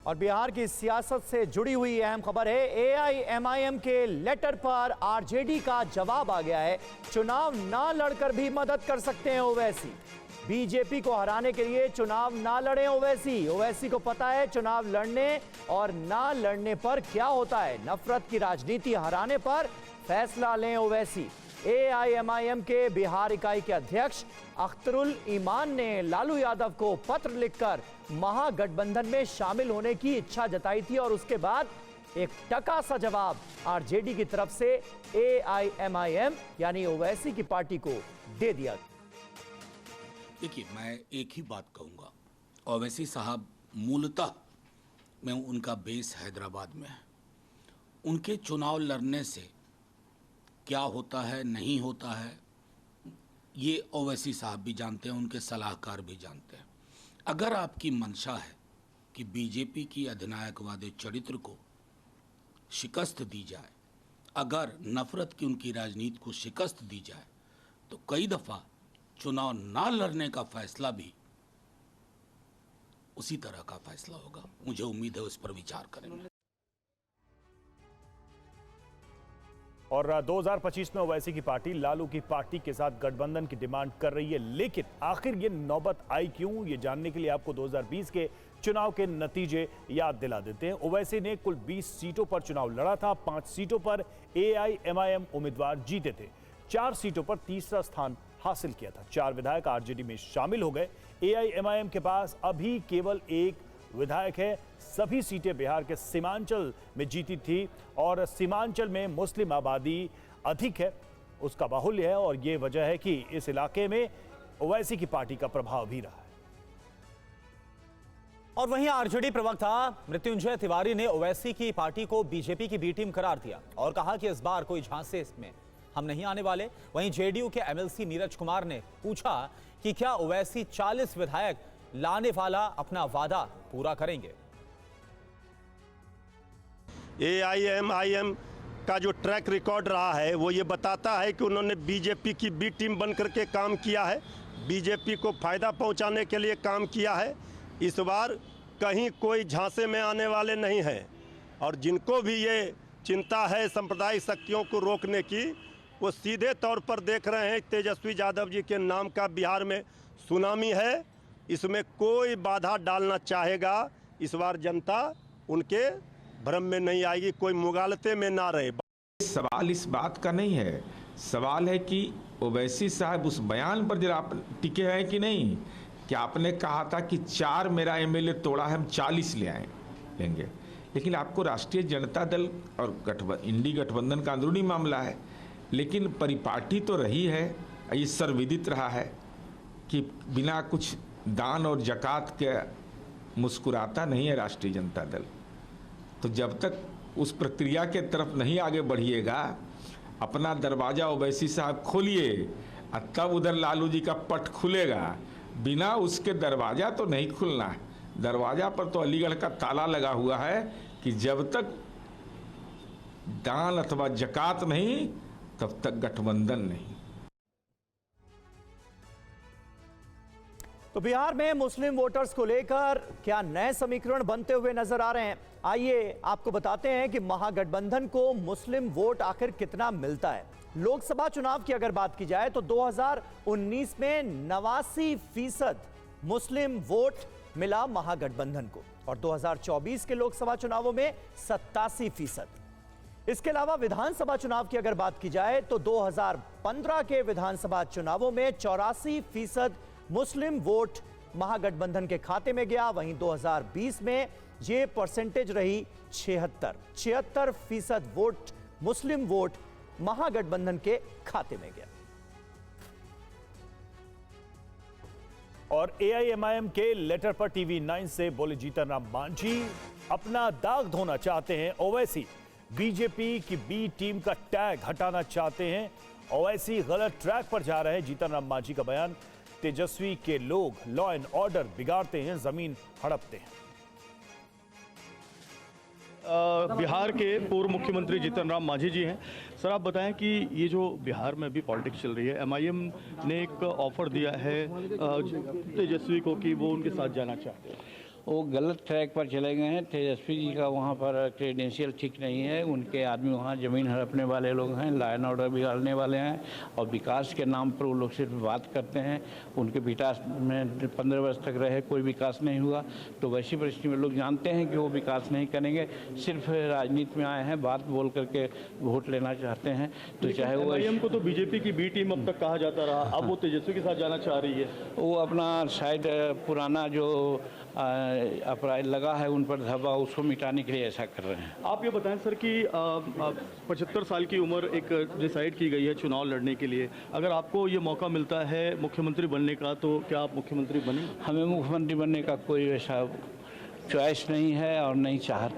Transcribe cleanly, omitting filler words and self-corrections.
और बिहार की सियासत से जुड़ी हुई अहम खबर है। एआईएमआईएम के लेटर पर आरजेडी का जवाब आ गया है। चुनाव ना लड़कर भी मदद कर सकते हैं ओवैसी। बीजेपी को हराने के लिए चुनाव ना लड़े ओवैसी। ओवैसी को पता है चुनाव लड़ने और ना लड़ने पर क्या होता है। नफरत की राजनीति हराने पर फैसला लें ओवैसी। एआईएमआईएम के बिहार इकाई के अध्यक्ष अख्तरुल ईमान ने लालू यादव को पत्र लिखकर महागठबंधन में शामिल होने की इच्छा जताई थी और उसके बाद एक टका सा जवाब आरजेडी की तरफ से एआईएमआईएम यानी ओवैसी की पार्टी को दे दिया। देखिए, मैं एक ही बात कहूंगा, ओवैसी साहब मूलतः मैं उनका बेस हैदराबाद में है। उनके चुनाव लड़ने से क्या होता है नहीं होता है ये ओवैसी साहब भी जानते हैं, उनके सलाहकार भी जानते हैं। अगर आपकी मंशा है कि बीजेपी की अधिनायकवादी चरित्र को शिकस्त दी जाए, अगर नफरत की उनकी राजनीति को शिकस्त दी जाए, तो कई दफ़ा चुनाव ना लड़ने का फैसला भी उसी तरह का फैसला होगा। मुझे उम्मीद है उस पर विचार करेंगे। और 2025 में ओवैसी की पार्टी लालू की पार्टी के साथ गठबंधन की डिमांड कर रही है, लेकिन आखिर ये नौबत आई क्यों, ये जानने के लिए आपको 2020 के चुनाव के नतीजे याद दिला देते हैं। ओवैसी ने कुल 20 सीटों पर चुनाव लड़ा था। 5 सीटों पर एआईएमआईएम उम्मीदवार जीते थे। 4 सीटों पर तीसरा स्थान हासिल किया था। 4 विधायक आरजेडी में शामिल हो गए। एआईएमआईएम के पास अभी केवल एक विधायक है। सभी सीटें बिहार के सीमांचल में जीती थी और सीमांचल में मुस्लिम आबादी अधिक है, उसका बाहुल्य है और ये वजह है कि इस इलाके में ओवैसी की पार्टी का प्रभाव भी रहा है। और वहीं आरजेडी प्रवक्ता मृत्युंजय तिवारी ने ओवैसी की पार्टी को बीजेपी की बी टीम करार दिया और कहा कि इस बार कोई झांसे इसमें हम नहीं आने वाले। वहीं जेडीयू के एमएलसी नीरज कुमार ने पूछा कि क्या ओवैसी 40 विधायक लाने वाला अपना वादा पूरा करेंगे। एआईएमआईएम का जो ट्रैक रिकॉर्ड रहा है वो ये बताता है कि उन्होंने बीजेपी की बी टीम बनकर के काम किया है, बीजेपी को फायदा पहुंचाने के लिए काम किया है। इस बार कहीं कोई झांसे में आने वाले नहीं हैं और जिनको भी ये चिंता है सांप्रदायिक शक्तियों को रोकने की, वो सीधे तौर पर देख रहे हैं तेजस्वी यादव जी के नाम का बिहार में सुनामी है। इसमें कोई बाधा डालना चाहेगा, इस बार जनता उनके भ्रम में नहीं आएगी, कोई मुगालते में ना रहे। सवाल इस बात का नहीं है, सवाल है कि ओवैसी साहब उस बयान पर जरा आप टिके हैं कि नहीं। कि आपने कहा था कि 4 मेरा एमएलए तोड़ा है, हम 40 लेंगे, लेकिन आपको राष्ट्रीय जनता दल और इंडी गठबंधन का अंदरूनी मामला है, लेकिन परिपाटी तो रही है, ये सर्वविदित रहा है कि बिना कुछ दान और जकात के मुस्कुराता नहीं है राष्ट्रीय जनता दल। तो जब तक उस प्रक्रिया के तरफ नहीं आगे बढ़िएगा, अपना दरवाज़ा ओवैसी साहब खोलिए और तब उधर लालू जी का पट खुलेगा। बिना उसके दरवाज़ा तो नहीं खुलना है। दरवाज़ा पर तो अलीगढ़ का ताला लगा हुआ है कि जब तक दान अथवा जकात नहीं, तब तक गठबंधन नहीं। तो बिहार में मुस्लिम वोटर्स को लेकर क्या नए समीकरण बनते हुए नजर आ रहे हैं? आइए आपको बताते हैं कि महागठबंधन को मुस्लिम वोट आखिर कितना मिलता है। लोकसभा चुनाव की अगर बात की जाए तो 2019 में 89% मुस्लिम वोट मिला महागठबंधन को और 2024 के लोकसभा चुनावों में 87%। इसके अलावा विधानसभा चुनाव की अगर बात की जाए तो 2015 के विधानसभा चुनावों में 84% मुस्लिम वोट महागठबंधन के खाते में गया। वहीं 2020 में ये परसेंटेज रही 76% वोट मुस्लिम वोट महागठबंधन के खाते में गया। और एआईएमआईएम के लेटर पर टीवी 9 से बोले जीतन राम मांझी, अपना दाग धोना चाहते हैं ओवैसी। बीजेपी की बी टीम का टैग हटाना चाहते हैं। ओवैसी गलत ट्रैक पर जा रहे हैं। जीतन राम मांझी का बयान, तेजस्वी के लोग लॉ एंड ऑर्डर बिगाड़ते हैं, जमीन हड़पते हैं। बिहार के पूर्व मुख्यमंत्री जीतन राम मांझी जी हैं। सर, आप बताएं कि ये जो बिहार में भी पॉलिटिक्स चल रही है, एमआईएम ने एक ऑफर दिया है तेजस्वी को कि वो उनके साथ जाना चाहते हैं। वो गलत ट्रैक पर चले गए हैं। तेजस्वी जी का वहाँ पर क्रेडेंशियल ठीक नहीं है, उनके आदमी वहाँ ज़मीन हड़पने वाले लोग हैं, लॉ एंड ऑर्डर बिगाड़ने वाले हैं और विकास के नाम पर वो लोग सिर्फ बात करते हैं। उनके विकास में 15 वर्ष तक रहे, कोई विकास नहीं हुआ। तो वैसी परिस्थिति में लोग जानते हैं कि वो विकास नहीं करेंगे, सिर्फ राजनीति में आए हैं, बात बोल करके वोट लेना चाहते हैं। तो चाहे वो MIM को तो बीजेपी की बी टीम अब तक कहा जाता रहा, अब वो तेजस्वी के साथ जाना चाह रही है। वो अपना शायद पुराना जो अपराध लगा है उन पर धब्बा, उसको मिटाने के लिए ऐसा कर रहे हैं। आप ये बताएं सर कि 75 साल की उम्र एक डिसाइड की गई है चुनाव लड़ने के लिए, अगर आपको ये मौका मिलता है मुख्यमंत्री बनने का तो क्या आप मुख्यमंत्री बनेंगे? हमें मुख्यमंत्री बनने का कोई ऐसा चॉइस नहीं है और नहीं चाहते।